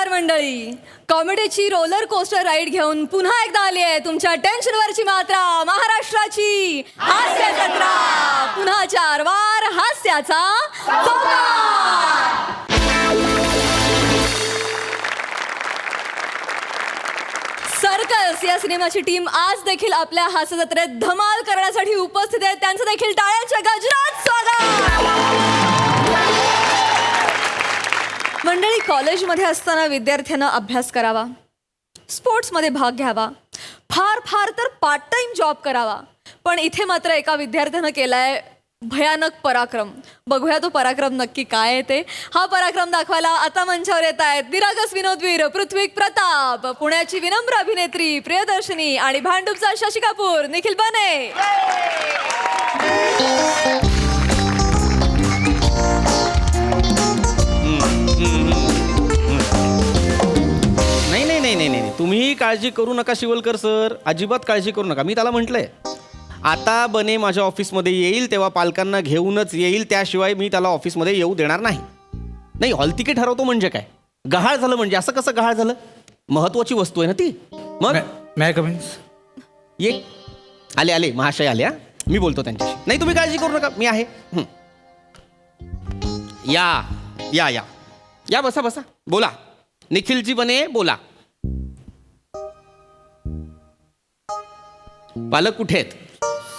नमस्कार मंडळी. कॉमेडीची roller coaster ride घेऊन पुन्हा एकदा आली आहे तुमच्या टेन्शनवरची मात्रा, महाराष्ट्राची हास्य जत्रा. पुन्हा 4 वार हास्याचा चौकार. सर्कस या सिनेमाची टीम आज देखील आपल्या हास्य जत्रेत धमाल करण्यासाठी उपस्थित आहे. त्यांचं देखील टाळ्यांच्या गजरात स्वागत. मंडळी, कॉलेजमध्ये असताना विद्यार्थ्यांना अभ्यास करावा, स्पोर्ट्समध्ये भाग घ्यावा, फार फार तर पार्ट टाइम जॉब करावा. पण इथे मात्र एका विद्यार्थ्यानं केलाय भयानक पराक्रम. बघूया तो पराक्रम नक्की काय आहे ते. हा पराक्रम दाखवायला आता मंचावर येत आहेत निरागस विनोदवीर पृथ्वी प्रताप, पुण्याची विनम्र अभिनेत्री प्रियदर्शनी आणि भांडूपचा शशी कपूर निखिल बने. नाही, तुम्ही काळजी करू नका शिवलकर सर, अजिबात काळजी करू नका. मी त्याला म्हटलंय आता बने माझ्या ऑफिसमध्ये येईल तेव्हा पालकांना घेऊनच येईल, त्याशिवाय मी त्याला ऑफिसमध्ये येऊ देणार नाही. नाही, हॉल तिकीट ठरवतो म्हणजे काय, गहाळ झालं म्हणजे असं कसं गहाळ झालं? महत्वाची वस्तू आहे ना ती. मग मॅ कमिन्स ये आले महाशय आले. मी बोलतो त्यांच्याशी. नाही, तुम्ही काळजी करू नका, मी आहे. या या या या बसा बसा. बोला निखिलजी बने, बोला. पालक कुठे आहेत?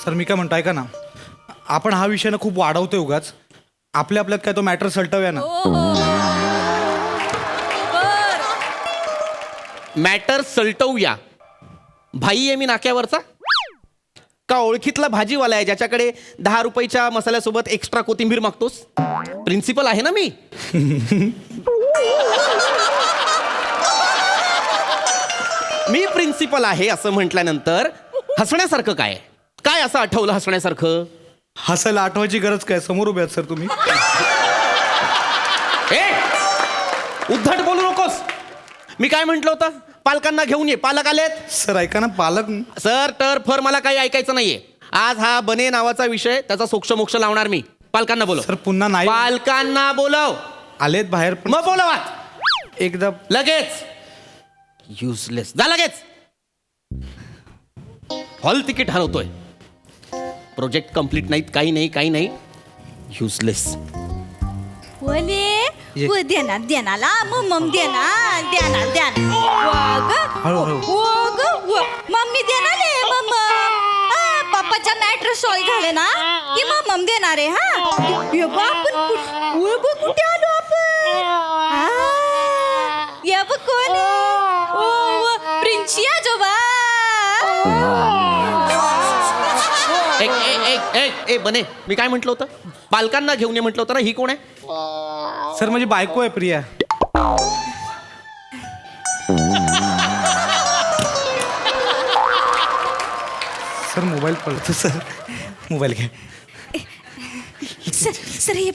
सर मी काय म्हणतो ऐका ना, आपण हा विषय ना खूप वाढवतोय उगाच. आपल्यात काय तो मॅटर सलटवूया ना. मॅटर सलटवूया. भाई आहे मी नाक्यावरचा का ओळखीतला भाजीवाला आहे ज्याच्याकडे 10 रुपयाच्या मसाल्यासोबत एक्स्ट्रा कोथिंबीर मागतोस? प्रिन्सिपल आहे ना मी. मी प्रिन्सिपल आहे असं म्हटल्यानंतर हसण्यासारखं काय काय असं आठवलं हसण्यासारखं? हसायला आठवायची गरज काय, समोर उभे आहात सर तुम्ही. उद्धट बोलू नकोस. मी काय म्हंटल होतं? पालकांना घेऊन ये. पालक आलेत. सर ऐका ना, पालक सर तर फर मला काही ऐकायचं नाहीये. आज हा बने नावाचा विषय, त्याचा सोक्ष मोक्ष लावणार मी. पालकांना बोलव. सर पुन्हा नाही. पालकांना बोलव. आलेत बाहेर पण मग बोलवा एकदा लगेच. युजलेस जा लगेच. हॉल तिकीट हरवतोय, प्रोजेक्ट कंप्लीट नाहीत, काही नाही. युजलेस. ओले देनाला मम्मी देना हळूहळू. मम्मी देणार आहे पप्पाचा मॅटर सॉल्व झाले ना की मग मम्मी देणार आहे. आपण कुठे आलो आपण? या बघ कोण प्रिन्सिया जोबा. एक बने, मी काय म्हटलं होतं? पालकांना घेऊन ये म्हटलं होतं ना. ही कोण आहे? सर माझी बायको आहे प्रिया. सर मोबाईल पडतो सर, मोबाईल घ्या. सर हे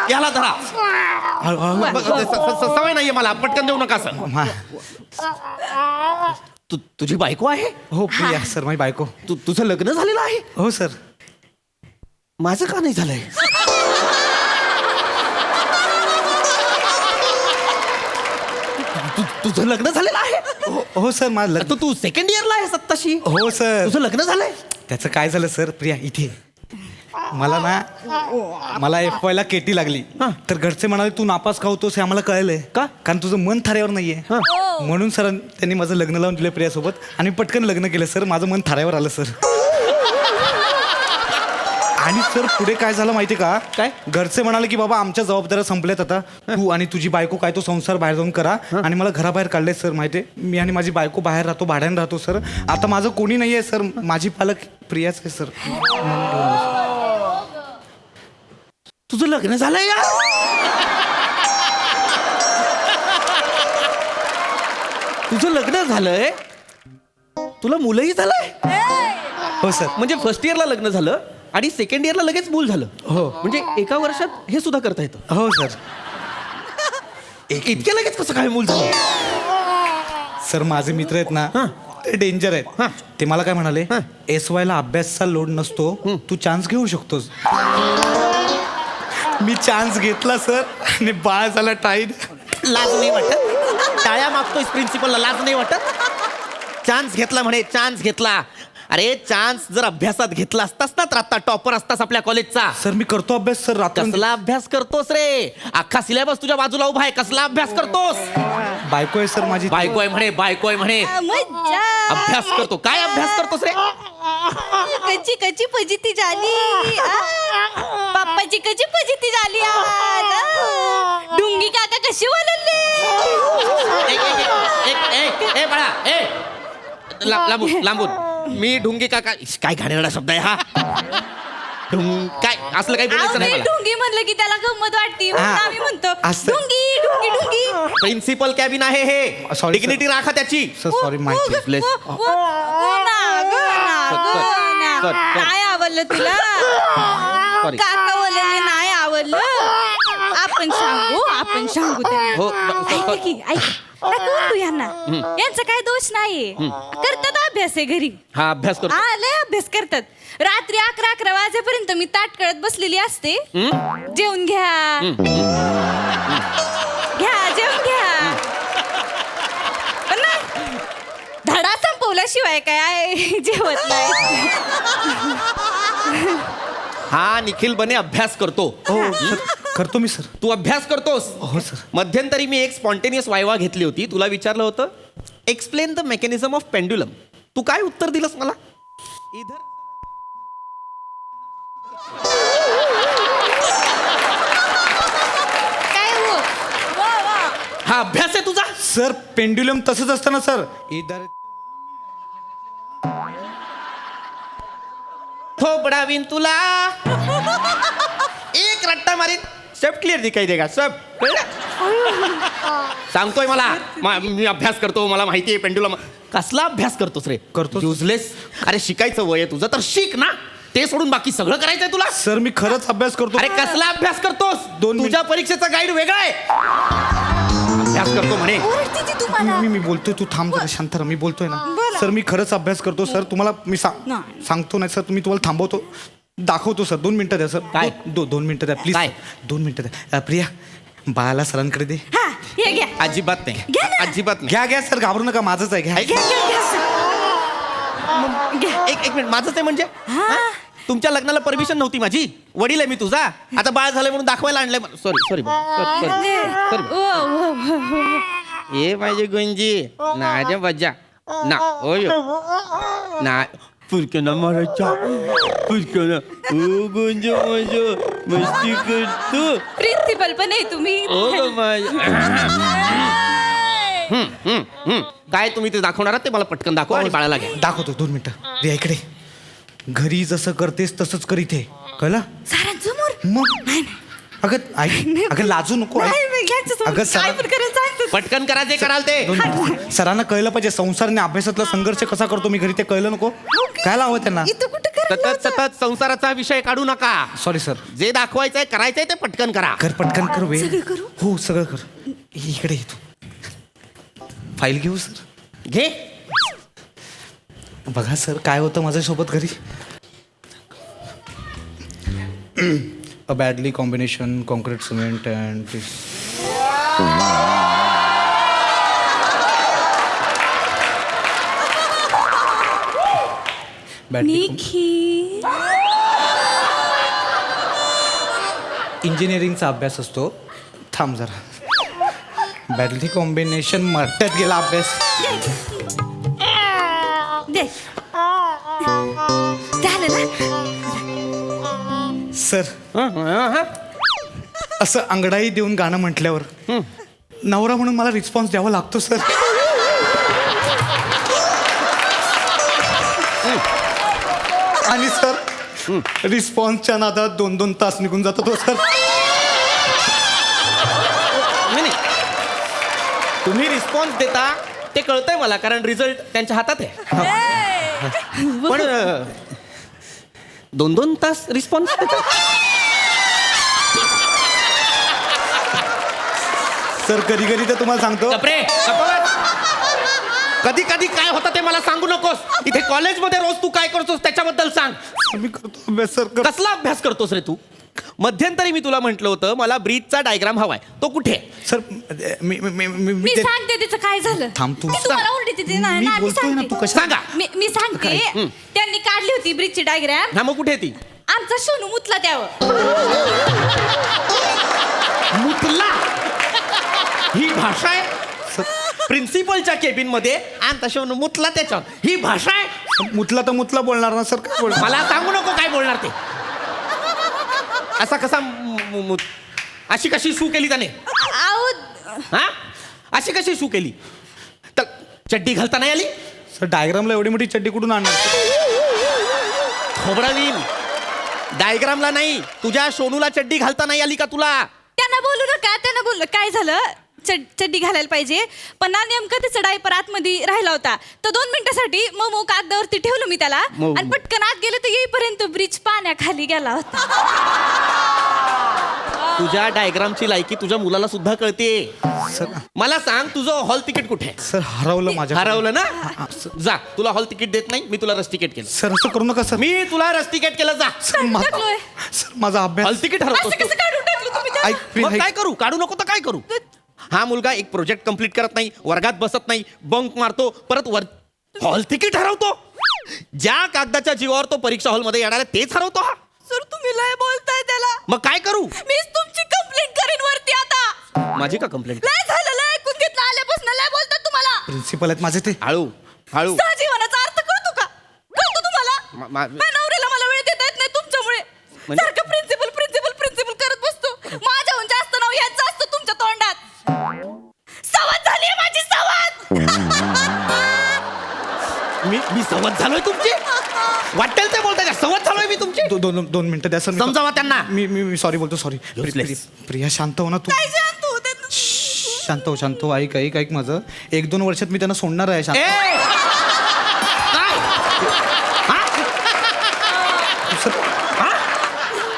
ह्याला धरा. सवय नाहीये मला, पटकन देऊ नका सर. तुझी बायको आहे? हो प्रिया सर माझी बायको. तुझं लग्न झालेलं आहे? हो सर. माझं का नाही झालंय? तुझं लग्न झालेलं आहे? हो सर माझं लग्न. तू सेकंड इयरला आहेस आत्ताशी? हो सर. तुझं लग्न झालंय? त्याचं काय झालं सर प्रिया, इथे मला FY ला केटी लागली. तर घरचे म्हणाले तू नापास का होतोस हे आम्हाला कळलंय का, कारण तुझं मन थाऱ्यावर नाहीये. म्हणून सर त्यांनी माझं लग्न लावून दिलं प्रियासोबत आणि पटकन लग्न केलं सर. माझं मन थाऱ्यावर आलं सर. आणि सर पुढे काय झालं माहिती का? काय? घरचे म्हणाले की बाबा आमच्या जबाबदाऱ्या संपल्यात आता, तू आणि तुझी बायको काय तो संसार बाहेर जाऊन करा. आणि मला घराबाहेर काढले सर. माहिती, मी आणि माझी बायको बाहेर राहतो, भाड्याने राहतो सर. आता माझं कोणी नाहीये सर, माझी पालक प्रियाच आहे सर. तुझं लग्न झालंय या? तुझं लग्न झालंय? तुला मुलंही झालंय? हो सर. म्हणजे फर्स्ट इयरला लग्न झालं आणि सेकंड इयरला लगेच मूल झालं? हो. म्हणजे एका वर्षात हे सुद्धा करता येतं? हो सर. इतक्या लगेच कसं काय मूल झालं? सर माझे मित्र आहेत ना, ते डेंजर आहेत. ते मला काय म्हणाले, SY ला अभ्यासाचा लोड नसतो, तू चान्स घेऊ शकतोस. मी चान्स घेतला सर आणि बाळ झाला टाईट. लाज नाही वाटत? टाळ्या मागतोयस प्रिन्सिपलला, लाज नाही वाटत? चान्स घेतला म्हणे, चान्स घेतला. अरे चान्स जर अभ्यासात घेतला असतास ना तर आता टॉपर असतास आपल्या कॉलेजचा. सर मी करतो अभ्यास सर. रात्र कसला अभ्यास करतोस रे? अख्खा सिलेबस तुझ्या बाजूला उभा आहे, कसला अभ्यास करतोस? बायको आहे सर माझी. बायको आहे म्हणे, बायको आहे म्हणे. मज्जा. अभ्यास करतो. काय अभ्यास करतोस रे? कच्ची कच्ची फजिती झाली. पप्पाची कच्ची फजिती झाली आज. डुंगी काका कशी वळले. ए बाळा, ए लांबून लांबून. मी ढुंगी काका, काय घाणेरडा शब्द आहे हा. काय असलं काही बोलायचं नाही मला. डुंगी म्हणलं की त्याला गंमत वाटते म्हणून हा. आम्ही म्हणतो असं. डुंगी डुंगी डुंगी. प्रिन्सिपल कॅबिन आहे हे. Sorry, sir. डिग्निटी राखा त्याची. सर सॉरी माहिती. Bless. Sir, sir. काय आवडलं तुला? Sorry. काका बोलले नाही आवडलं. आपण सांगू त्यांना. हो, ऐक की, ऐक. नका बोलू यांना. यांचा काय दोष नाहीये. करतात अभ्यास आहे घरी. हा अभ्यास करतो. हा लय अभ्यास करतात. रात्री 11 वाजेपर्यंत मी ताट कळत बसलेली असते. जेवून घ्या जेवून घ्या. पण नाही, धडा संपवल्याशिवाय काय जेवत नाही. हा निखिल बने अभ्यास करतो. हो सर करतो मी सर. तू अभ्यास करतोस. हो सर. मध्यंतरी मी एक स्पॉन्टेनियस वायवा घेतली होती. तुला विचारलं होतं explain the mechanism of pendulum. तू काय उत्तर दिलंस मला? इधर काय हो वा वा. हा अभ्यास आहे तुझा? सर पेंड्युलम तसंच असतं ना सर. इधर थोपडावीन तुला एक रट्टा मारीन. सब क्लिअर दिखाई देगा सब. सांगतोय मला मी अभ्यास करतो, मला माहिती आहे पेंड्युलम. कसला अभ्यास करतोस रे? करतोस. युजलेस. अरे शिकायचं वय आहे तुझं तर शिक ना. ते सोडून बाकी सगळं करायचंय तुला? सर मी खरंच अभ्यास करतो. अरे कसला अभ्यास करतोस? 2 मिनिट. तुझ्या परीक्षेचा गाईड वेगळा आहे. अभ्यास करतो म्हणे. ओरडते ती तुम्हाला. मी बोलतोय तू थांब जरा शांत राहा. मी बोलतोय ना बोला. सर. मी खरंच अभ्यास करतो सर. तुम्हाला मी नाही. सांगतो नाही सर. तुम्ही तुम्हाला थांबवतो, दाखवतो सर. 2 मिनिटं द्या सर. काय? 2 मिनिटं द्या प्लीज. काय? 2 मिनिटं द्या. प्रिया बाळाला सरांकडे दे. हा हे घ्या. अजिबात नाही, घ्या ना. अजिबात नाही. घ्या घ्या सर. घाबरू नका. माझंच आहे. घ्या. ऐक. घ्या, घ्या, घ्या, सर. घ्या. एक मिनिट. माझंच आहे म्हणजे? हा? तुमच्या लग्नाला परमिशन नव्हती माझी. वडील आहे मी तुझा. आता बाळ झालंय म्हणून दाखवायला आणलंय. Sorry sorry sorry. ओ, ओ, ओ, ओ. ये माझे गुंजी नाजा बजा ना ओयो ना फुलके ना मारायचा फुलके ना ओ गुंज माझं मस्ती करतो. प्रिन्सिपल पण आहे तुम्ही. ओ काय तुम्ही ते दाखवणार आहात ते मला पटकन दाखवा आणि बाळाला घ्या. दाखवतो. 2 मिनिटं. प्रिया इकडे. घरी जसं करतेस तसंच कर इथे. कळलं? सरांसमोर मग अगं ऐक. अगं लाजू नको. ऐक. नाही, मी घ्यायचं समोर. अगं, सर- काय पण करायला सांगतो. पटकन करा जे कराल ते. सरांना कळलं पाहिजे संसार आणि अभ्यासातला संघर्ष कसा करतो मी घरी. ते कळलं नको. काय लावं त्यांना. इथं कुठं करायला सतत सतत संसाराचा विषय काढू नका. Sorry sir. जे दाखवायचंय करायचंय ते पटकन करा. कर पटकन कर. वेळ सगळं करू? हो सगळं कर. इकडे येतो. फाईल घेऊ सर. घे. बघा सर काय होतं माझ्यासोबत घरी. A badly combination concrete cement and badly Nikhil. इंजिनिअरिंगचा अभ्यास असतो. थांब जरा. बॅडली कॉम्बिनेशन मरट्यात गेला अभ्यास. दे. झालं ना. सर असं अंगडाई देऊन गाणं म्हटल्यावर नवरा म्हणून मला रिस्पॉन्स द्यावा लागतो सर. आणि सर रिस्पॉन्सच्या नादात 2-2 तास निघून जातो तो सर. नाही, नाही. तुम्ही रिस्पॉन्स देता ते कळतंय मला कारण रिझल्ट त्यांच्या हातात आहे. पण 2-2 तास रिस्पॉन्स देता. सर कधी कधी तर तुम्हाला सांगतो. कपरे कधी कधी काय होतं ते मला सांगू नकोस. इथे कॉलेजमध्ये रोज तू काय करतोस त्याच्याबद्दल सांग. मी करतो अभ्यास सर. कसला अभ्यास करतोस रे तू? मध्यंतरी मी तुला म्हटलं होतं मला ब्रिजचा डायग्राम हवाय, तो कुठे आहे? सर मी मी ते- सांगते तिचं काय झालं. थांब तू. ती तुम्हाला ओरडते ती ना, मी ना, बोलतोय ना, सांगते. तू कशा- सांगा. मी सांगते त्यांनी काढली होती ब्रिजची डायग्राम. हा मग कुठे आहे ती? आमचा सोनू मुतला त्यावर. मुतला ही भाषा आहे प्रिन्सिपलच्या केबिन मध्ये आणि तशा मुतला त्याच्यावर, ही भाषा आहे? मुतला तर मुतला बोलणार ना सर, काय बोलणार? मला सांगू नको काय बोलणार ते. असा कसा अशी कशी सू केली त्याने? आहो हा अशी कशी सू केली? तर चड्डी घालता नाही आली? सर डायग्रामला एवढी मोठी चड्डी कुठून आणणार? खोबरावीन डायग्रामला नाही, तुझ्या सोनूला चड्डी घालता नाही आली का तुला? त्यांना बोलू नका, त्यांना बोललं काय झालं, चड्डी घालायला पाहिजे पण ना नेमकं त्याचा डायपर आतमध्ये राहिला होता. तर 2 मिनिटासाठी मग कागदावरती ठेवलं मी त्याला मऊ. आणि पटकन आत गेले तर येईपर्यंत ब्रिज पाण्याखाली गेला होता. तुझ्या डायग्रामची लायकी तुझ्या मुलाला सुद्धा कळते. सर मला सांग तुझं हॉल तिकीट कुठे आहे? सर हरवलं माझ्या. हरवलं ना? जा, तुला हॉल तिकीट देत नाही मी, तुला रस तिकीट केलं. सर असं करू नका सर. मी तुला रस तिकीट केलं, जा. सर माझा टाकलोय. सर माझा अभ्यास. हॉल तिकीट हरवतो असं कसं काढून टाकलं तुम्ही त्याला? ऐक प्रिया, मग ऐक. काय करू? काढू नको तर काय करू? हा मुलगा एक प्रोजेक्ट कंप्लीट करत नाही, वर्गात बसत नाही, बंक मारतो, परत हॉल तिकीट हरवतो. ज्या कागदाच्या जीवावर तो परीक्षा हॉलमध्ये येणार आहे तेच हरवतो हा. सर तुम्ही लय बोलताय त्याला. मग काय करू? मीच तुमची कंप्लेंट करेन वरती आता. माझी का कंप्लेंट? लय झालं, लय ऐकून घेतलं आल्यापासून लय बोलतात तुम्हाला. प्रिन्सिपल आहेत माझे ते. हळू हळू. सहजीवनाचा अर्थ कळतो का? कळतो तुम्हाला? माझ्या नवऱ्याला मला वेळ देता येत नाही तुमच्यामुळे. म्हणजे? सारखं प्रिन्सिपल प्रिन्सिपल प्रिन्सिपल करत बसतो. माझ्याहून जास्त नाव ह्याचं असतं तुमच्या तोंडात. सवत झाली माझी सवत. मी सवत झालोय तुमची? वाटेल ते बोलताय का? सवत झालोय मी तुमची? दोन मिनिटं द्या सर. समजावा त्यांना. मी सॉरी बोलतो, सॉरी. Useless. प्रिया शांत हो ना तू. काय शांत होते? शांत हो. ऐक माझं. 1-2 वर्षात मी त्यांना सोडणार आहे. शांत. ए! काय? हा? सर, हा?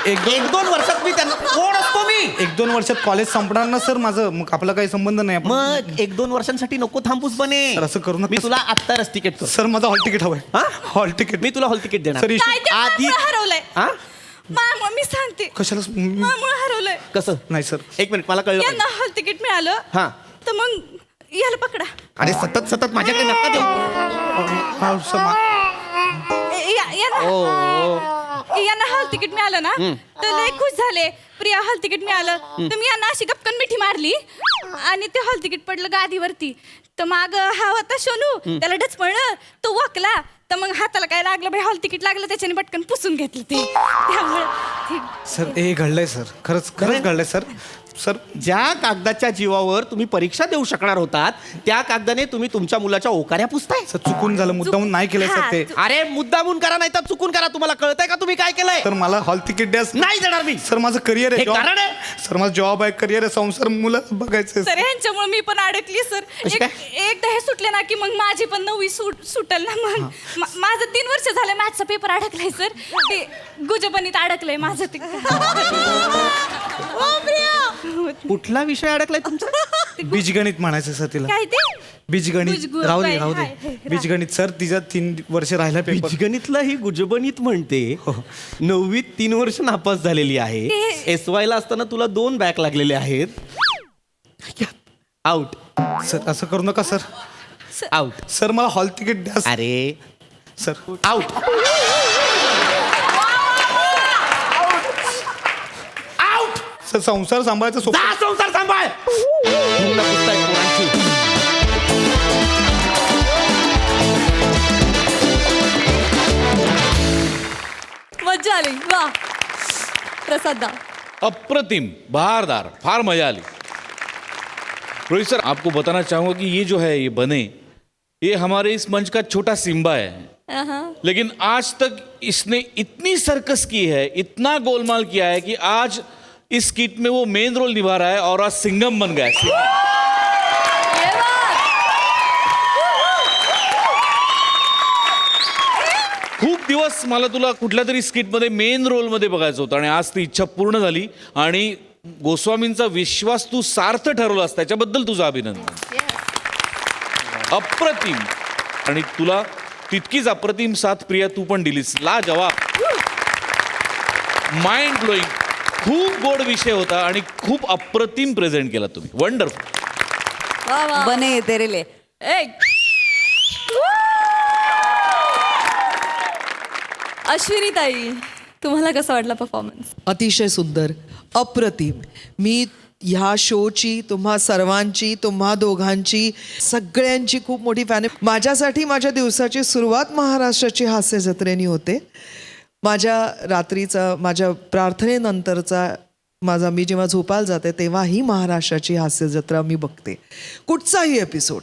1-2 वर्षात मी त्यांना कोण असतो मी? 1-2 वर्षात कॉलेज संपणार ना सर माझं, मग आपला काही संबंध नाही. आपण- मग 1-2 वर्षांसाठी नको थांबूस बने. सर, असं करू नका. मी तुला आत्ता रस तिकीट करतो. सर माझं हॉल तिकीट हवंय. हा? Hall ticket. मी तुला हॉल तिकीट देणार. सर काय ते आधी- मामुळं हरवलंय. हा? मामुळं मी सांगते. कशाला मामुळं हरवलंय. कसं? नाही सर. एक मिनिट मला कळलं यांना पाहिजे. हॉल तिकीट मिळालं. हा. तर मग याला पकडा. अरे सतत माझ्याकडे नका देऊ. हा, सर, यांना हॉल तिकीट मिळालं ना तर लय खुश झाले. प्रिया हॉल तिकीट मिळालं तर मी यांना अशी गपकन मिठी मारली आणि ते हॉल तिकीट पडलं गादीवरती. तर माग हा होता सोनू, त्याला डचपळलं, तो वाकला. तर मग हाताला काय लागलं बाई, हॉल तिकीट लागलं, त्याच्याने पटकन पुसून घेतलं ते. त्यामुळे सर हे घडलंय सर. खरंच घडलंय सर. सर ज्या कागदाच्या जीवावर तुम्ही परीक्षा देऊ शकणार होतात त्या कागदाने तुम्ही तुमच्या मुलाच्या ओकाऱ्या पुसताय. सर चुकून झालं, मुद्दामून नाही केलंय सर ते. अरे मुद्दामून करा नाही तर चुकून करा. तुम्हाला कळतंय का तुम्ही काय केलंय? सर मला हॉल तिकीट द्या. नाही देणार मी. सर माझं करिअर आहे. हे job- कारण आहे? सर माझं जॉब आहे, करिअर आहे, संसार, मुलं बघायचं. सर ह्यांच्यामुळे मी पण अडकली सर. कशी काय? एकदा हे सुटले ना की मग माझी पण 9वी सुटल ना. मग माझं 3 वर्ष झालं मॅथचा पेपर अडकलाय सर. ते गुजबनीत अडकलंय माझं ते. ओ प्रिया. कुठला विषय अडकलाय तुमचा? बीजगणित म्हणायचं सर तिला. काय ते? बीजगणित बुजगु- राहू दे बाई, राहू हाय, दे. हाय, बीजगणित सर तिच्या 3 वर्ष राहिला पेपर. बीजगणितला ही गुजबनीत म्हणते. 9वीत 3 वर्ष नापास झालेली आहे. SY ला असताना तुला 2 बॅक लागलेले आहेत. आउट सर असं करू नका सर. आउट. सर मला हॉल तिकीट द्या सर. अरे सर आउट. आउट. सर संसार सांभाळायचं सोपं. जा संसार सांभाळ. मुलं पुसतायत पोरांची. मज्जा आली वा. प्रसाद दा. अप्रतिम, बहारदार, फार मजा आली। रोहित सर, आपको बताना चाहूंगा कि ये जो है ये बने, ये हमारे इस मंच का छोटा सिम्बा है, लेकिन आज तक इसने इतनी सर्कस की है, इतना गोलमाल किया है कि आज इस स्किट में वो मेन रोल निभा रहा है और आज सिंघम बन गया है। ये बात. खूप दिवस मला तुला कुठल्या तरी स्किटमध्ये मेन रोलमध्ये बघायचं होतं आणि आज ती इच्छा पूर्ण झाली आणि गोस्वामींचा विश्वास तू सार्थ ठरवलास, त्याच्याबद्दल तुझं अभिनंदन. अप्रतिम. आणि तुला तितकीच अप्रतिम साथ प्रिया तू पण दिलीस. ला जवाब. Mind blowing. खूप गोड विषय होता आणि खूप अप्रतिम प्रेझेंट केला तुम्ही. वंडरफुल. वा वा. बने तेरे लिए. अश्विनी ताई, तुम्हाला कसा वाटला परफॉर्मन्स? अतिशय सुंदर, अप्रतिम. मी ह्या शोची, तुम्हा सर्वांची, तुम्हा दोघांची, सगळ्यांची खूप मोठी फॅन आहे. माझ्यासाठी माझ्या दिवसाची सुरुवात महाराष्ट्राची हास्य जत्रेने होते. माझ्या रात्रीचा, माझ्या प्रार्थनेनंतरचा माझा, मी जेव्हा झोपायला जाते तेव्हाही महाराष्ट्राची हास्य जत्रा मी बघते, कुठचाही एपिसोड,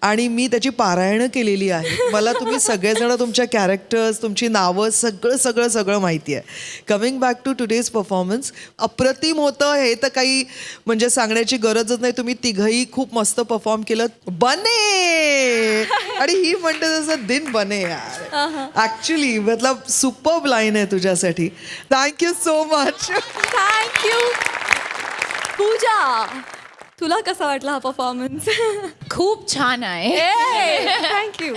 आणि मी त्याची पारायणं केलेली आहे. मला तुम्ही सगळेजण, तुमच्या कॅरेक्टर्स, तुमची नावं, सगळं सगळं सगळं माहिती आहे. Coming back to today's performance, अप्रतिम होतं हे तर काही म्हणजे सांगण्याची गरजच नाही. तुम्ही तिघही खूप मस्त परफॉर्म केलं. बने, आणि ही म्हणते जसं दिन बने यार. ॲक्च्युली मतलब सुपर्ब लाईन आहे तुझ्यासाठी. Thank you so much. थँक्यू. पूजा, तुला कसा वाटला हा परफॉर्मन्स? खूप छान आहे. Thank you.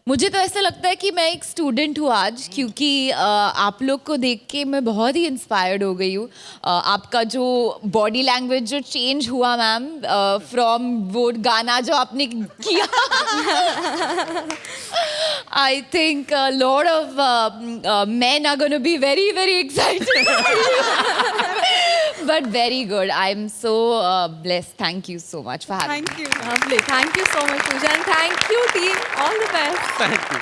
मुझे तो ऐसा लगता है कि मैं एक स्टूडेंट हूँ आज, क्योंकि आप लोग को देख के मैं बहुत ही इंस्पायर्ड हो गई हूँ. आपका जो बॉडी लैंग्वेज जो चेंज हुआ मैम, फ्रॉम वो गाना जो आपने किया, I think lot of men are going to be very very excited. But very good. I'm so blessed. Thank you so much for having me. Lovely. Thank you so much, Pooja, and thank you, team. All the best. Thank you.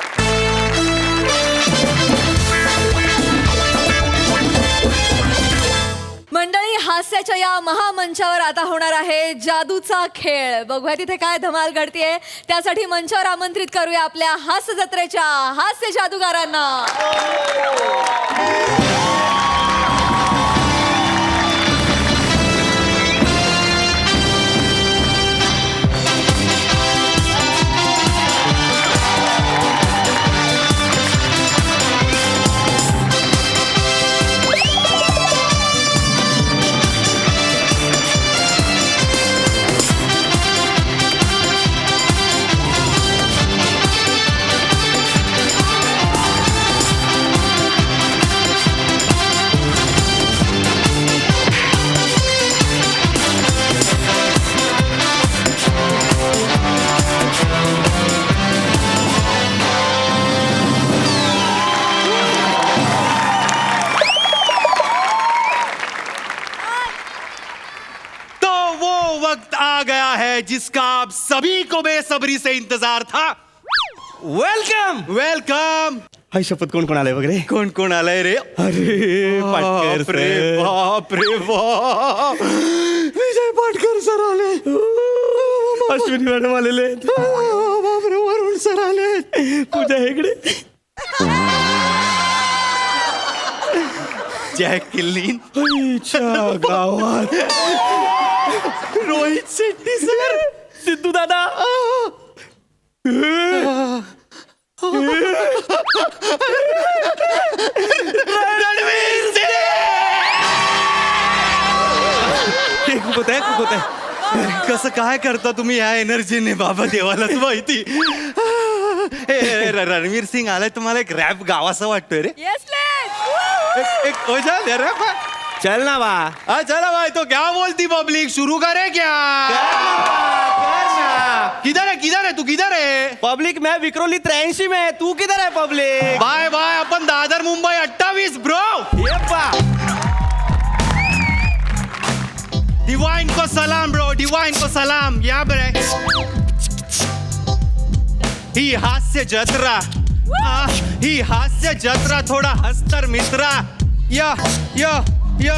मंडळी, हास्याच्या या महामंचावर आता होणार आहे जादूचा खेळ. बघूया तिथे काय धमाल घडतीये. त्यासाठी मंचावर आमंत्रित करूया आपल्या हास्य जत्रेच्या हास्य जादूगारांना. जिसका आप सभी को बेसब्री से इंतजार था. वेलकम. वेलकम. हाय शपथ, कोण कोण आलंय वगैरे? कोण कोण आलंय रे? अरे पाटकर रे sir. बाप रे बाप, विजय पाटकर सर आले, अश्विनी मॅडम आलेले आहेत. बापरे वरुण सर आले, पूजा हेगडे, जॅक किल्लीन, गावात रोहित शेट्टी सर, सिद्धू दादा, रणवीर सिंग. खूप होत आहे. कसं काय करता तुम्ही या एनर्जीने, बाबा देवालाच माहिती. रणवीर सिंग आलाय, तुम्हाला एक रॅप गावासा वाटतोय रे? Yes, let's. एक हो जा दे रॅप. चल ना बा. चला भाई, तो क्या बोलती पब्लिक, शुरू करे क्या? किधर है तू, किधर है? पब्लिक, मैं विक्रोली 83 में, तू किधर है पब्लिक? बाय बाय, अपन दादर मुंबई 28 ब्रो. ये बा. डिवाइन को सलाम ब्रो, डिवाइन को सलाम. या बरे ही हास्य जत्रा, ही हास्य जत्रा, थोड़ा हस्तर मित्रा. या या या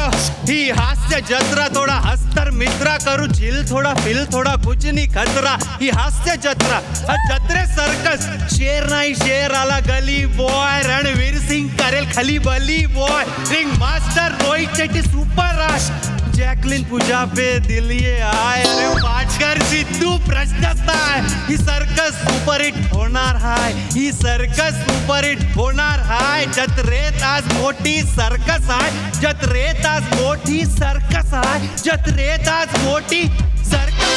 ही हास्य जत्रा, थोड़ा हस्तर मित्रा. करू झिल थोड़ा फिल थोड़ा, कुछ नहीं खतरा. ही हास्य जत्रा, जत्रे सर्कस. शेर नाही शेर आला गली बॉय, रणवीर सिंग करेल खाली बली boy. Ring master Rohit Shetty super राश, जॅकलिन पूजा पे दिल ये आए. अरे पाटकर सिद्धू प्रश्नच नाही, ही सर्कस सुपरहिट होणार हाय, ही सर्कस सुपरहिट होणार हाय. जत्रेत आज मोठी सर्कस आहे, जत्रेत आज मोठी सर्कस आहे, जत्रेत आज मोठी सर्कस.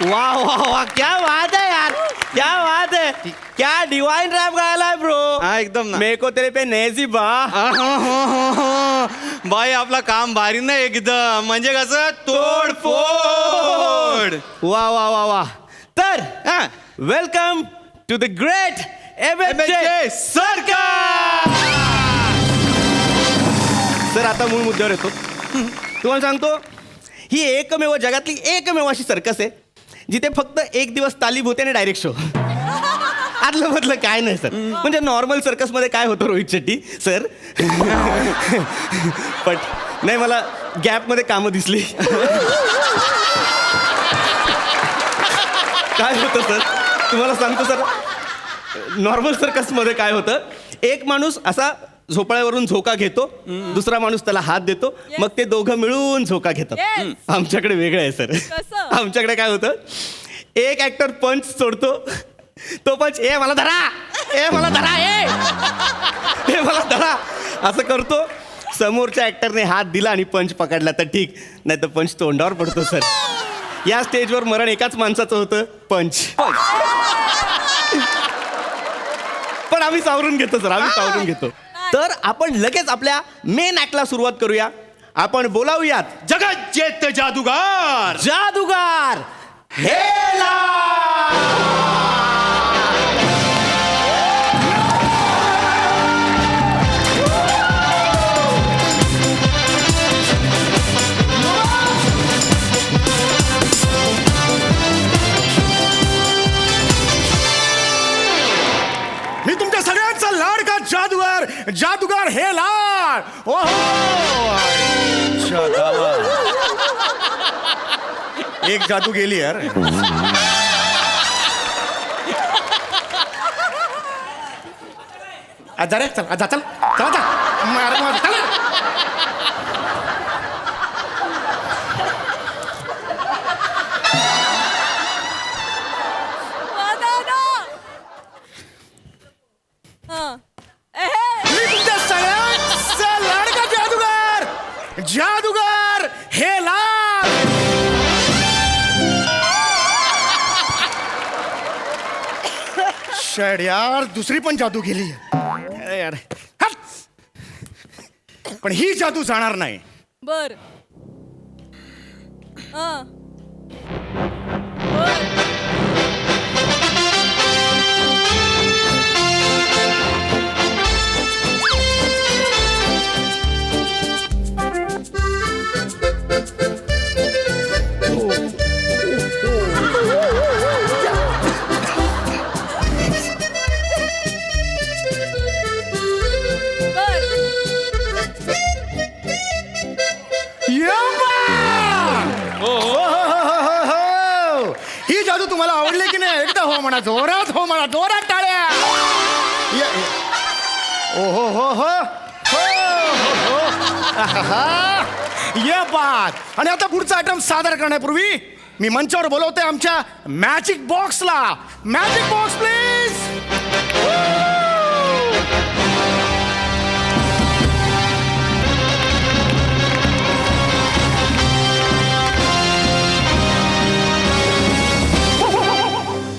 वाह वाह वाह, क्या बात है यार, क्या बात है. क्या डिवाइन रैप गायला है ब्रो. हा एकदम ना मेरे को तेरे पे नेजी बा. बाई आपला काम भारी ना एकदम म्हणजे कसं तोडफोड. वा वा वा वा. तर हा. Welcome to the great MJ सरकार. सर आता मूळ मुद्द्यावर येतो. तुम्हाला सांगतो ही एकमेव जगातली एकमेव अशी सर्कस आहे जिथे फक्त एक दिवस तालीम होते आणि डायरेक्ट शो. आदलं मधलं काय नाही सर. म्हणजे नॉर्मल सर्कसमध्ये काय होतं रोहित शेट्टी सर. पण नाही मला गॅपमध्ये कामं दिसली. काय होतं सर तुम्हाला सांगतो सर. नॉर्मल सर्कसमध्ये काय होतं एक माणूस असा झोपाळ्यावरून झोका घेतो दुसरा माणूस त्याला हात देतो मग ते दोघं मिळून झोका घेतात. Yes. आमच्याकडे वेगळं आहे सर. कसं? आमच्याकडे काय होतं एक ऍक्टर पंच सोडतो तो पंच ए मला धरा ए मला धरा ए मला धरा असं करतो. समोरच्या ऍक्टरने हात दिला आणि पंच पकडला तर ठीक नाही तर पंच तोंडावर पडतो सर. या स्टेजवर मरण एकाच माणसाचं होतं पंच. पण आम्ही सावरून घेतो सर आम्ही सावरून घेतो. तर आपण लगेच आपल्या मेन ऍक्टला सुरुवात करूया. आपण बोलावूयात जगत जेत जादूगार जादूगार हेला. मी तुमच्या सगळ्यांचा लाडका जादूगार जादूगार हे लाड. ओहो एक जादू गेली यार. जा रे चल जा चल चला जा. चला. मी तुमच्या सगळ्यांचा लाडका जादूगार जादूगार हे लाड. शेड यार दुसरी पण जादू गेली यार. हट. पण ही जादू जाणार नाही. बर ही जादू तुम्हाला आवडली की नाही एकदा हो म्हणा जोरात हो म्हणा जोरात टाळ्या. ओहो हो हो ये बात. आणि आता पुढचा आयटम सादर करण्यापूर्वी मी मंचावर बोलवते आमच्या मॅजिक बॉक्सला. Magic box please.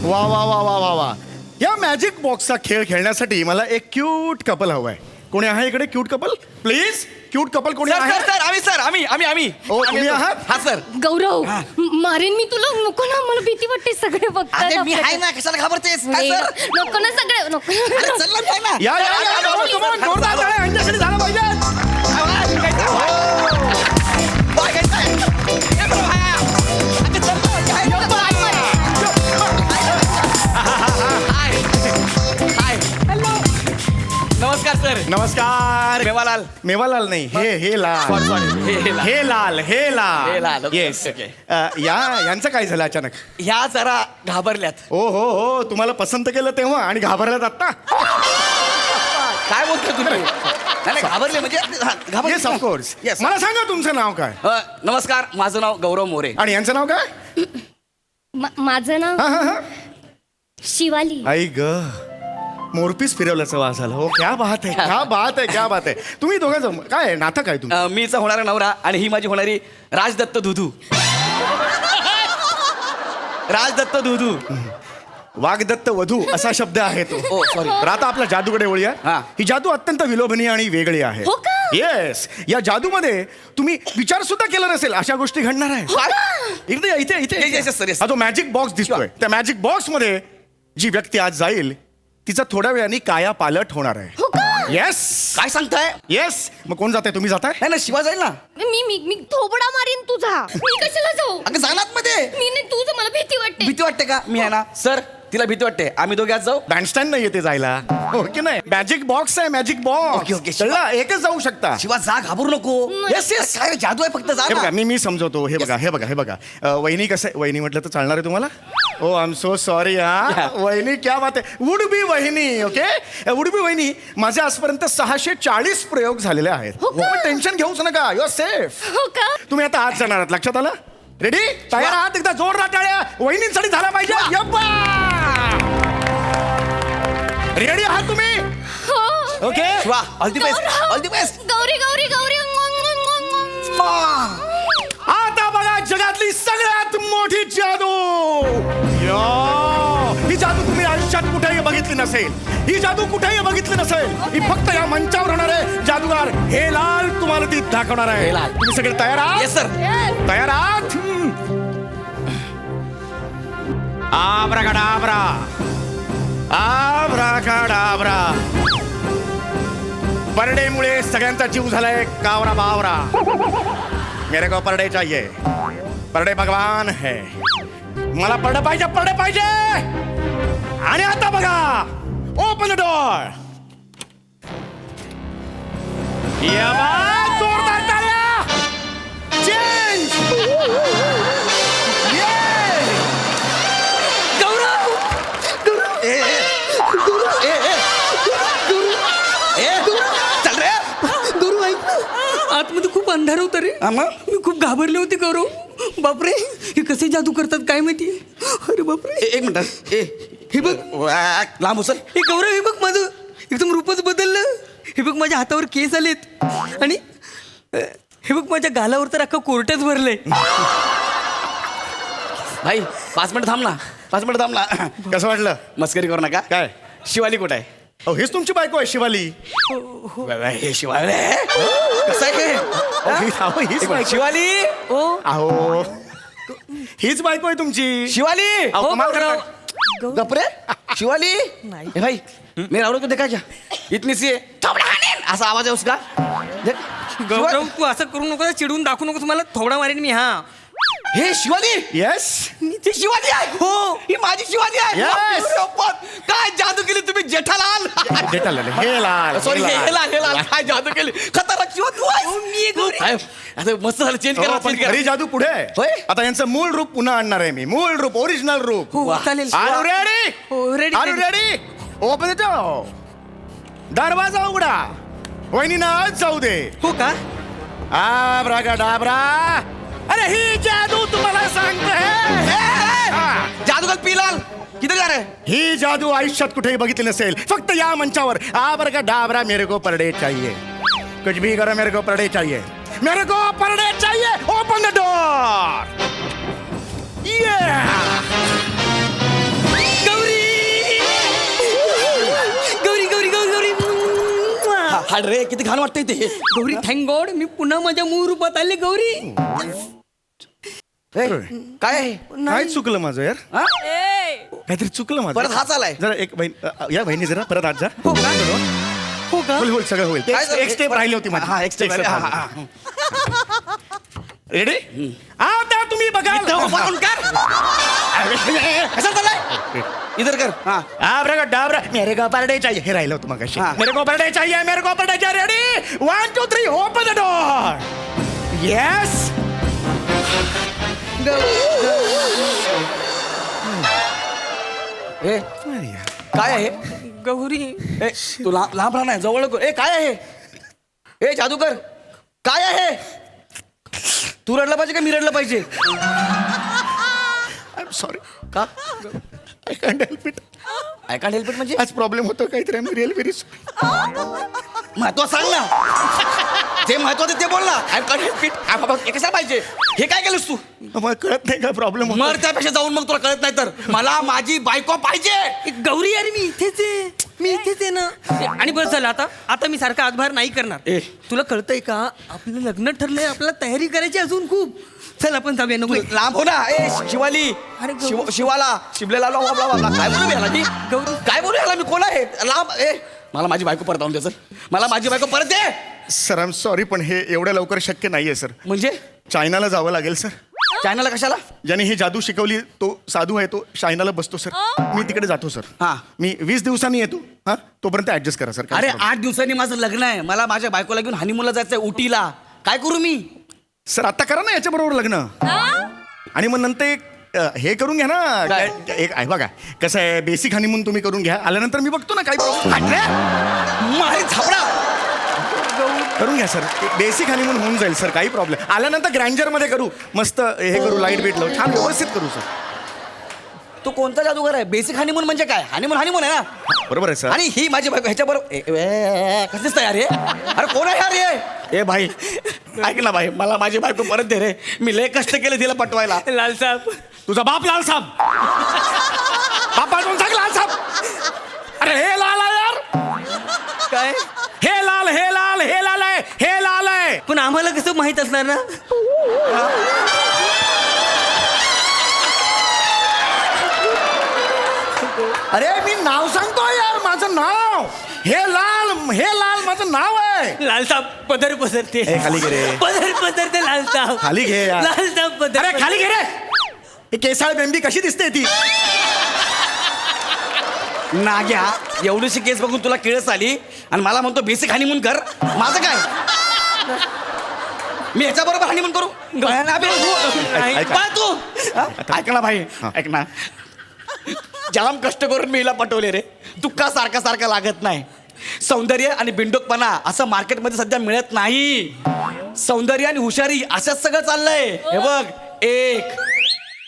वा वा वा वा वा वा. या मॅजिक बॉक्सचा खेळ खेळण्यासाठी मला एक क्यूट कपल हवंय. कोणी आहे इकडे cute couple please. Cute couple कोणी आहे. आम्ही ओ तुम्ही आहात. हा सर. गौरव मारेन मी तुला. नको ना मला भीती वाटते. सगळे बघतात मी आहे ना कशाला घाबरतेस नको ना सगळे नको. या या या come on, जोरदार टाळ्या यांच्यासाठी झालं पाहिजे. नमस्कार सर. नमस्कार. मेवालाल. मेवालाल नाही हे लाल. हे लाल हे लाल. येस. या यांचं काय झालं अचानक. ह्या जरा घाबरल्यात. ओ हो तुम्हाला पसंत केलं तेव्हा आणि घाबरल्यात आता. काय बोलतो तुम्ही घाबरले म्हणजे येस ऑफकोर्स. मला सांगा तुमचं नाव काय. नमस्कार माझं नाव गौरव मोरे. आणि यांचं नाव काय. माझं नाव हा हा हा. शिवाली. आई ग मोरपीस फिरवल्याचा वास आला. हो क्या बात आहे क्या बात आहे क्या बात आहे. तुम्ही दोघांचं काय आहे, नातं काय तुम्ही. मीचा होणारा नवरा आणि ही माझी होणारी राजदत्त दुधू. राजदत्त दुधू. वाग्दत्त वधू असा शब्द आहे तो. तर आता आपल्या जादूकडे वळूया. ही जादू अत्यंत विलोभनीय आणि वेगळी आहे. हो का? येस, या जादूमध्ये तुम्ही विचार सुद्धा केला नसेल अशा गोष्टी घडणार आहे. इथे इथे इथे हा जो मॅजिक बॉक्स दिसतोय त्या मॅजिक बॉक्स मध्ये जी व्यक्ती आज जाईल तिचा थोड्या वेळाने काया पालट होणार आहे. येस, काय सांगताय? येस. मग कोण जाताय? तुम्ही जाताय? नाही ना, शिवा जाईल ना. मी थोबडा मारीन तुझा. मी कशाला जाऊ? अगं जाणार मध्ये. मी नाही, तुझं मला भीती वाटते. भीती वाटते का? मी आहे ना सर, तिला भीती वाटते. आम्ही दोघे आज जाऊ. बँडस्टँड नाही येते जायला. ओके नाही, मॅजिक बॉक्स आहे, मॅजिक बॉक्स. ओके, कळलं? एकच जाऊ शकता. शिवा जा, घाबरू नको. येस येस, काय जादू आहे, फक्त जा हे ना. बघा, मी समजवतो. हे बघा वहिनी कसं आहे? वहिनी म्हटलं तर चालणार आहे तुम्हाला? ओ आय एम सो सॉरी. हा वहिनी, क्या बात आहे. वुड बी वहिनी. ओके, वुड बी वहिनी. माझे आजपर्यंत 640 प्रयोग झालेले आहेत. टेन्शन घेऊच नका, यू आर सेफ. हो का? तुम्ही आता आत जाणार आहात, लक्षात आलं? रेडी? तयार आहात? एकदा जोरदार टाळ्या वहिनींसाठी झाला पाहिजे. रेडी आहात तुम्ही? हो. Okay. Shiva, all the best, all the best. Gauri Gauri Gauri. आता बघा जगातली सगळ्यात मोठी जादू. ही जादू तुम्ही आयुष्यात कुठेही बघितली नसेल. ही जादू कुठेही बघितली नसेल. ही फक्त या मंचावर होणार आहे. जादूगार हेलाल तुम्हाला ती दाखवणार आहे. हेलाल. तुम्ही सगळे तयार आहात? Yes sir. तयार आहात? आब्राकाडाब्रा, आब्राकाडाब्रा. परडेमुळे सगळ्यांचा जीव झालाय कावरा बावरा. मेरे को परडे चाहिए. परडे भगवान है. मला परडे पाहिजे, परडे पाहिजे. आणि आता बघा, ओपन द डोर. जोरदार टाळ्या. चेंज. चल रे. गौरव ऐक ना, आतमध्ये खूप अंधार होतं रे. मी खूप घाबरले होते गौरव. बापरे, हे कसे जादू करतात काय माहिती. अरे बापरे. एक मिनिट. हे बघ, लांब उचल. हे गौरव, हे बघ माझं एकदम रूपच बदललं. हे बघ माझ्या हातावर केस आलेत आणि हे बघ माझ्या गालावर तर अख्खं कोर्टच भरलंय. भाई 5 मिनिट थांब ना, 5 मिनिट थांब ना. कसं वाटलं? मस्करी करू नका. काय? शिवाली कुठे आहे? अहो हेच तुमची बायको आहे शिवाली. हे शिवाली कसं आहे हे? अहो, हीच एक मिनिट. बायको. शिवाली. अहो हीच बायको आहे तुमची. शिवाली. अहो, कमाल करताय. गपरे. शिवाली. ए भाई, मेरा औरत को देखा क्या? इतनी सी है. थोबड़ा हाणेन. असा आवाज आहे उसका. देख. गौरव, तू असं करू नको, चिडून दाखवू नको. तुम्हाला थोडा मारेन मी. हा, हे शिवाली. येस. ती शिवाली आहे. हो, ही माझी शिवाली आहे. Yes. काय जादू केली तुम्ही जेठालाल. हे लाल. सॉरी, हे लाल. काय जादू केली. खतरनाक शिवा तू आहेस. मी गौरी. आता मस्त झालं, चेंज करा, चेंज करा. खरी जादू पुढे आहे. होय? आता यांचं मूळ रूप पुन्हा आणणार आहे मी. मूळ रूप, ओरिजिनल रूप. हो, चालेल. Are ready? हो, ready, are ready. Ready? Open the door. दरवाजा उघडा. वहिनींना आज जाऊ दे. हो का? आब्राकाडाब्रा. अरे ही जादू तुम्हाला सांगते. जादूगर पीलाल किधर जा रहे? ही जादू आयुष्यात कुठेही बघितली नसेल. फक्त या मंचावर. आब्राकाडाब्रा, मेरे को परडे चाहिए. कुछ भी करो, मेरे को परडे चाहिए. मेरे को परडे चाहिए. Open the door. Gauri Gauri Gauri Gauri. हाड रे, किती घाण वाटतंय ते. गौरी, थँक गॉड मी पुन्हा माझ्या मूळ रूपात आले. गौरी, ए, काय आहे? काय चुकलं माझं यार? हा? काहीतरी चुकलं माझं. परत हात आलाय. जरा एक बहीण या बहिणी जरा परत आज जा. हो का? हो का? होईल होईल सगळं होईल. काय झालं? एक स्टेप राहिली होती माझी. हा, एक स्टेप step राहिली. राहिली. रेडी? आता तुम्ही बघा. कसं चाललंय? इधर कर. हा. आब्राकाडाब्रा, मेरे को परडे चाहिए. हे राहिलं होतं मगाशी. हा. मेरे को परडे चाहिए, मेरे को परडे चाहिए. Ready? 1 2 3 open the door. Yes. ए, काय आहे? गौरी, ए, तू लांब राहणार, जवळ नको. ए, काय आहे? ए, जादूकर, काय आहे? तू रडलं पाहिजे का मी रडलं पाहिजे? I am sorry. का? I can't help it. I can't help it म्हणजे? आज प्रॉब्लेम होतो काहीतरी. I am real very sorry. महत्व सांग ना. जे महत्वाचं ते बोल ना. आय कट फिट बाबा हे कशाला पाहिजे? हे काय केलंस तू? मला कळत नाही काय प्रॉब्लेम मर त्यापेक्षा जाऊन मग तुला कळत नाही तर मला माझी बायको पाहिजे. गौरी अरे मी इथेच आहे ना. आणि बस झालं आता मी सारखा आगभार नाही करणार. तुला कळतंय का आपलं लग्न ठरलंय, आपल्याला तयारी करायची अजून खूप. चल आपण जाऊया. नको लांब हो ना. ए शिवाली अरे शिवाला शिवलेला काय बोलू याला मी? काय बोलू याला मी? कोण आहे? लांब. मला माझी बायको परत आणून दे सर. मला माझी बायको परत दे. सर आय एम सॉरी पण हे एवढ्या लवकर शक्य नाहीये सर. म्हणजे चायनाला जावं लागेल सर. चायनाला कशाला? ज्याने ही जादू शिकवली तो साधू आहे, तो चायनाला बसतो सर. मी तिकडे जातो सर. हा. मी 20 दिवसांनी येतो. हा तोपर्यंत ऍडजस्ट करा सर. काय अरे problem? 8 दिवसांनी माझं लग्न आहे. मला माझ्या बायकोला घेऊन हनीमूनला जायचंय उटीला. काय करू मी? सर आता करा ना याच्या बरोबर लग्न. आणि मग नंतर एक हे करून घ्या ना. एक आहे बघा कसं आहे, बेसिक हनीमून तुम्ही करून घ्या. आल्यानंतर मी बघतो ना काही प्रॉब्लेम. मारे झापडा. करून घ्या सर. बेसिक हनीमून होऊन जाईल सर. काही प्रॉब्लेम. आल्यानंतर ग्रँजर मध्ये करू. मस्त हे करू, लाईट बीट लावू, छान व्यवस्थित करू सर. तो कोणता जादूगर आहे? बेसिक हनीमून म्हणजे काय? हनीमून आहे ना. बरोबर आहे सर. आणि ही माझी बायको ह्याच्या बरोबर कशीच तयार आहे? अरे कोण आहे यार हे? ए भाई ऐक ना भाई, मला माझी बायको परत दे रे. मी लय कष्ट केले तिला पटवायला. लाल साहेब तुझा बाप लाल साहेब. बापा सांग लाल साहेब. अरे हे लाल आहे यार. काय? हे लाल हे लाल हे लाल आहे. हे लाल आहे. पण आम्हाला कसं माहित असणार ना? अरे मी नाव सांगतो यार, माझं नाव हे लाल माझं नाव आहे. लाल साहेब पदर ते खाली घे रे. पदर ते लाल साहेब. खाली घे यार. लाल साहेब पदर. अरे खाली घे रे. हे केसाळ बेंबी कशी दिसते ती? नाग्या एवढीशी केस बघून तुला किळस आली आणि मला म्हणतो बेसिक हनीमून कर. माझं काय? मी ह्याच्या बरोबर हनीमून करू? ऐका. तू ऐक ना भाई, ऐक ना. जाम कष्ट करून मी हिला पटवले रे. तू का सारखा लागत नाही? सौंदर्य आणि बिंडोकपणा असं मार्केटमध्ये सध्या मिळत नाही. सौंदर्य आणि हुशारी असंच सगळं चाललंय. हे बघ 1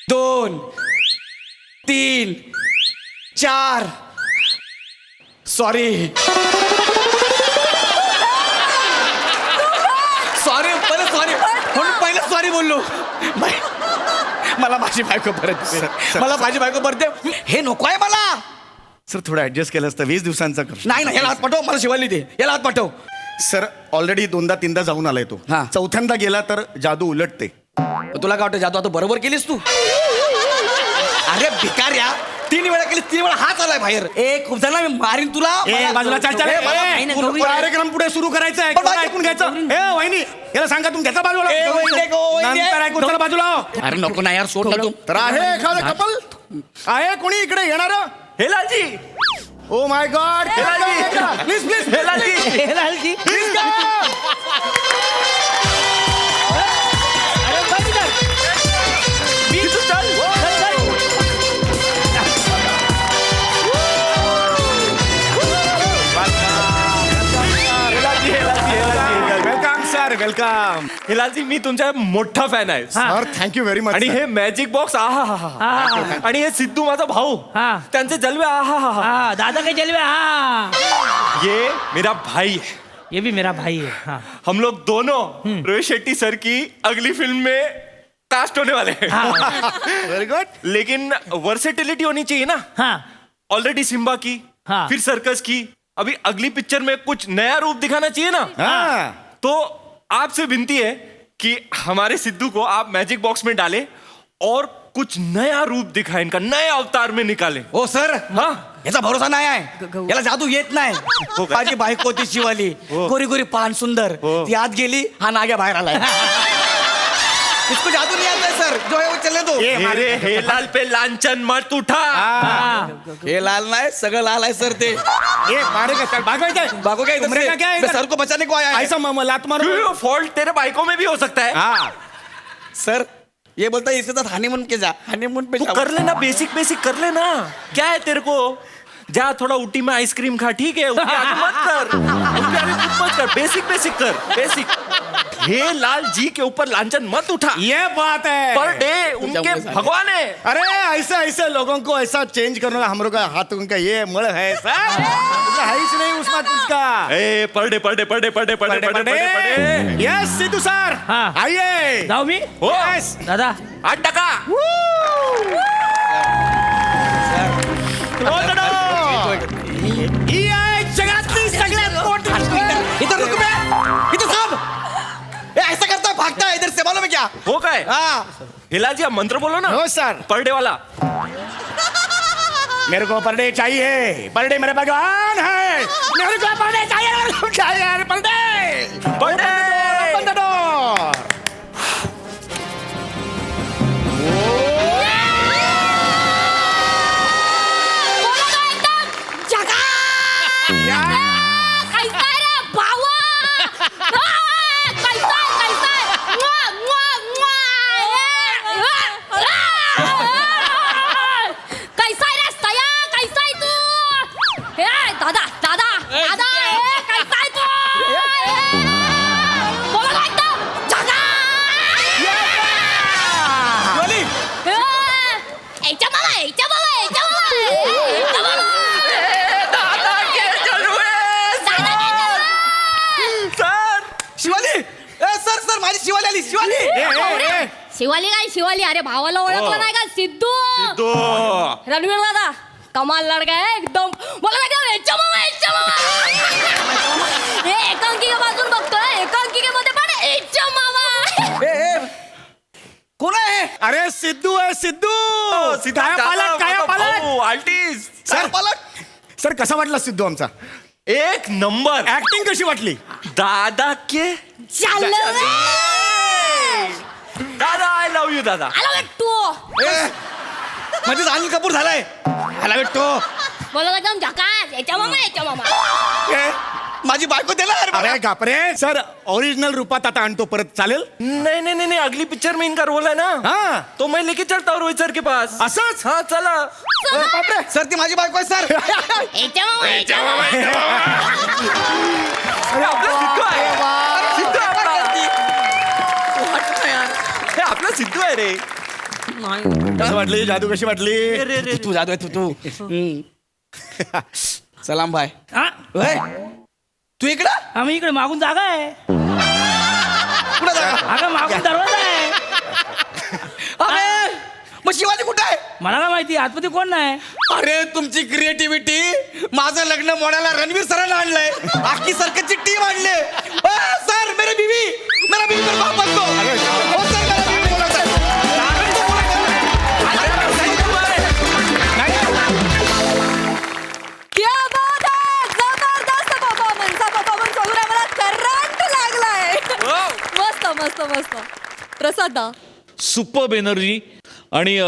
2 3 4 सॉरी म्हणून पहिलं सॉरी बोललो. मला माझी बायको परत दे. मला माझी बायको परत दे. हे नको आहे मला. सर थोडं ऍडजस्ट केलं असतं. 20 दिवसांचा कर. नाही याला हात पाठव. मला शिवायला दे. याला हात पाठव. सर ऑलरेडी 2दा-3दा जाऊन आलाय तो. हा. चौथ्यांदा गेला तर जादू उलटते. तुला काय वाटतं जादू आता बरोबर केलीस तू? अरे भिकाऱ्या 3 वेळा केली, 3 वेळा हात आलाय बाहेर. खूप झाला मी मारीन तुला. बाजूला चाल. कार्यक्रम पुढे सुरू करायचा आहे. ऐकून घ्यायचं. ए वहिनी याला सांगा तुम्ही घ्याचा बाजूला. नंतर ऐकून चला बाजूला. अरे नको ना यार, सोड ना तू. तर आहे एखादं कपल आहे कोणी इकडे येणार? Hey Lalji. Oh my god. Please hey Lalji. Please welcome sir. Welcome. Hey Lalji मी तुमचा मोठा फॅन आहे सर. Thank you very much. आणि हे मॅजिक बॉक्स आणि हे सिद्धू माझा भाऊ, त्यांचे जलवे दादा के जलवे. ये मेरा भाई है. ये भी मेरा भाई है. हाँ. हम लोग दोनों रोहित शेट्टी सर की अगली फिल्म में कास्ट होने वाले हैं. Very good. लेकिन वर्सेटिलिटी होनी चाहिए ना. हाँ. ऑलरेडी सिम्बा की, हाँ. फिर सर्कस की, अभी अगली पिक्चर में कुछ नया रूप दिखाना चाहिए ना. तो आपसे विनती है कि हमारे सिद्धू को आप मैजिक बॉक्स में डालें और कुछ नया रूप दिखाएं, इनका नए अवतार में निकालें. हो सर. हाँ. याचा भरोसा नाही आहे. याला जादू येत नाही. माझी बायको होती शिवाली, गोरी गोरी पान सुंदर. ती आत गेली, हा नाग्या बाहेर आलाय. इसको जादू नहीं आता है सर. जो है वो चलने दो. मेरे हे लाल पे लांछन मत उठा. हे लाल नाही, सगळं लाल आहे सर. ते बागो क्या इधर से? मैं सर को बचाने को आया है. ऐसा लात मारो. फॉल्ट तेरे बाइकों में भी हो सकता है. सर ये बोलता है इसके साथ हनीमून पे जा. हनीमून पे तू जा. कर लेना, बेसिक कर लेना. क्या है तेरे को? जा थोड़ा ऊटी में आइसक्रीम खा. ठीक है, उसके आगे मत कर. उसके आगे कुछ मत कर. बेसिक कर. बेसिक. हे लाल जी के ऊपर लांछन मत उठा, ये बात है पर डे उनके भगवान है। अरे ऐसे ऐसे लोगों को ऐसा चेंज करने का हम लोग का हाथ उनका ये मड़ है सर, है ही नहीं उसमें उसका। ए per day per day per day per day per day per day per day. Yes Sidhu sir, हाँ. आइए जाऊ मी यस दादा 8 टका। ही आहे जगातली सगळ्यात मोठी इधर रुक बे, इधर साहब, ये ऐसा करता है, भागता है इधर से, मालूम है क्या? हो काय? हाँ, हिलाल जी आप मंत्र बोलो ना। हो सर, पर डे वाला। मेरे को पर डे चाहिए, पर डे मेरे भगवान है, मेरे को पर डे चाहिए, पर डे पर डे। बंद डोर। सर माझी शिवाली आली, शिवाली. शिवाली काय शिवाली? अरे भावाला ओळखलं नाही का? सिद्धू रणवीर दादा कमाल लडका आहे एकदम. मला माहिती आहे, याच्या मामा, याच्या मामा. हे एकांकिकेपासून बघतोय, एकांकिकेमध्ये पण याच्या मामा. कोण आहे? अरे सिद्धू है सिद्धू, काय पालक, काय पालक. आल्टीज सर सर कसा वाटला सिद्धू आमचा? एक नंबर. ऍक्टिंग कशी वाटली? दादा के चाललं रे. दादा आय लव्ह यू दादा. आला भेटतो. म्हणजे अनिल कपूर झालाय. आला भेटतो. मला एकदम झकास. याच्या मामा, याच्या मामा. माझी बायको देणार. अरे बापरे सर, ओरिजिनल रूपात आता आणतो परत, चालेल? नहीं नहीं नहीं नहीं, अगली पिक्चर में इनका रोल है ना, हाँ तो मैं लेके चलता हूँ रोहित सर के पास. असंच? हाँ चला. बापरे सर, ती माझी बायको आहे सर. याच्या मामा, याच्या मामा. अरे आपला सिद्धू आहे. अरे सिद्धू आहे आपला. हे आपला सिद्धू आहे रे. कसं वाटली जादू, कशी वाटली? तू जादू आहे तू. सलाम भाई. हा होय? तू इकडं? आम्ही इकडे मागून जागा आहे. कुठं जागा? अगं मागून दरवाजा आहे. अरे मग शिवाली कुठं आहे? मला काय माहिती आतमध्ये कोण नाही. अरे तुमची क्रिएटिव्हिटी माझं लग्न मोडायला रणवीर सरांना आणलंय. आखी सर्कसची टीम आणले. सर मेरे बीवी, मेरा बीवी मेरे वापस दो. ओ सर मेरा बीवी बोला सर. क्या बात आहे, जबरदस्त परफॉर्मन्स बघून आम्हाला करंट लागलाय. मस्त मस्त मस्त. प्रसाद दा, सुपर्ब एनर्जी. आणि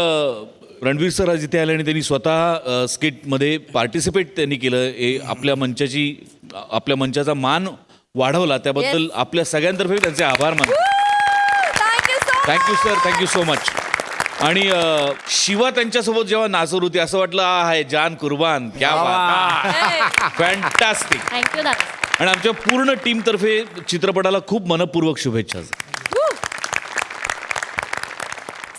रणवीर सर आज इथे आले आणि त्यांनी स्वतः स्किटमध्ये पार्टिसिपेट त्यांनी केलं. हे आपल्या मंचाचा मान वाढवला, त्याबद्दल आपल्या सगळ्यांतर्फे त्यांचे आभार मानतो. Thank you so thank you sir, thank you so much. आणि शिवा त्यांच्यासोबत जेव्हा नाचत होती असं वाटलं आहे जान कुर्बान, क्या फॅन्टास्टिक. थँक्यू दादा. आणि आमच्या पूर्ण टीमतर्फे चित्रपटाला खूप मनपूर्वक शुभेच्छा.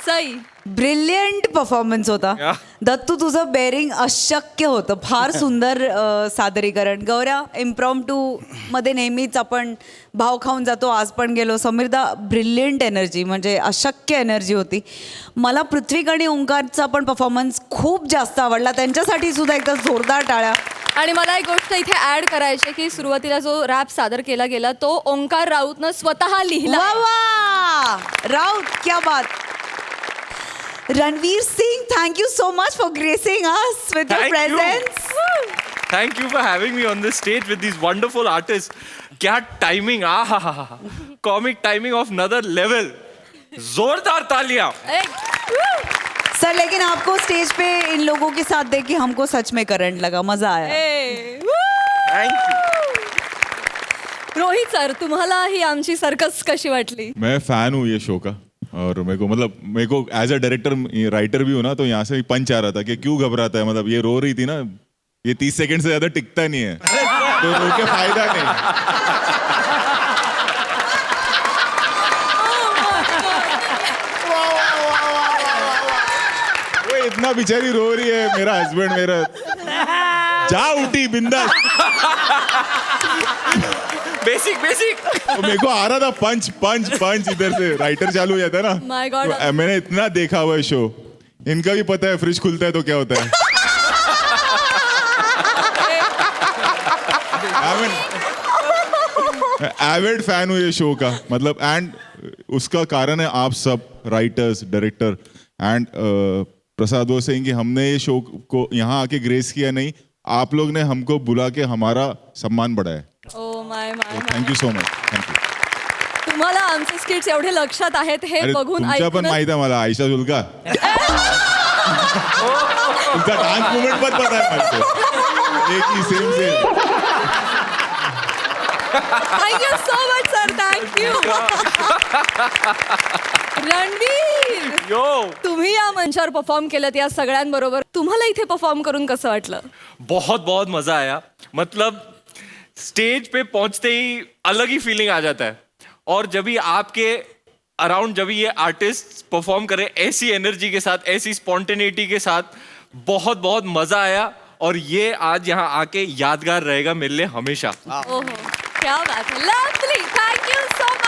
सई. ब्रिलियंट परफॉर्मन्स होता. दत्तू तुझं बेरिंग अशक्य होतं. फार सुंदर सादरीकरण. गौऱ्या इम्प्रॉम्प्टू मध्ये नेहमीच आपण भाव खाऊन जातो, आज पण गेलो. समीरदा ब्रिलियंट एनर्जी, म्हणजे अशक्य एनर्जी होती. मला पृथ्वीक आणि ओंकारचा पण परफॉर्मन्स खूप जास्त आवडला. त्यांच्यासाठी सुद्धा एकदा जोरदार टाळ्या. आणि मला एक गोष्ट इथे ऍड करायची की सुरुवातीला जो रॅप सादर केला गेला तो ओंकार राऊतनं स्वतः लिहिला. वा वा, राऊत क्या बात. Ranveer Singh, thank you so much for gracing us with your Thank you. presence. Thank you for having me on this stage with these wonderful artists. क्या टाइमिंग, आहा, comic timing of another level. जोरदार तालियां. Sir लेकिन आपको stage pay in लोगों के साथ देख के हमको सच में करंट लगा, मजा आया. Thank you. रोहित सर, तुम्हाला ही आमची सर्कस कशी वाटली? मैं फैन हूँ ये शो का, और मेरे को एज अ डायरेक्टर राइटर भी हूँ ना, तो यहाँ से पंच आ रहा था कि क्यों घबराता है. मतलब ये रो रही थी ना, ये 30 सेकंड से ज्यादा टिकता नहीं है, तो रो के फायदा नहीं. देखना बेचारी रो रही है, मेरा हस्बैंड मेरा जा उठी बिंदास। बेसिक तो मेरे को आ रहा था पंच पंच पंच इधर से, राइटर चालू हो जाता है ना। My God. तो मैंने इतना देखा हुआ है शो, इनका भी पता है फ्रिज खुलता है तो क्या होता है। एविड फैन हूँ ये शो का, मतलब एंड उसका कारण है आप सब राइटर्स, डायरेक्टर एंड प्रसाद वो सिंह कि हमने ये शो को यहाँ आके ग्रेस किया नहीं, आप लोग ने हमको बुला के हमारा सम्मान बढ़ाया। Oh my my thank you so much, thank you. तुम्हाला आमचे स्किट्स एवढे लक्षात आहेत हे अरे बघून तुमच्या पण ऐकूनच- माहित आहे मला, आयशा जुल्का तुमचा डान्स मुवमेंट पण पता है मेरे को, एक ही same thank you so much sir, thank you. Ranveer, तुम्ही या मंचावर परफॉर्म केलं या सगळ्यांबरोबर, तुम्हाला इथे परफॉर्म करून कसं वाटलं? बहुत बहुत मजा आया. मतलब स्टेज पे पहुंचते ही अलग ही फीलिंग आ जाता है. और जब भी आपके अराउंड जब भी ये आर्टिस्ट परफॉर्म करे ऐसी एनर्जी के साथ, ऐसी स्पॉन्टेनिटी के साथ, बहुत बहुत मजा आया. और ये आज यहाँ आके यादगार रहेगा मेरे लिए हमेशा. ओहो, क्या बात है, लवली, थँक्यू सो मच.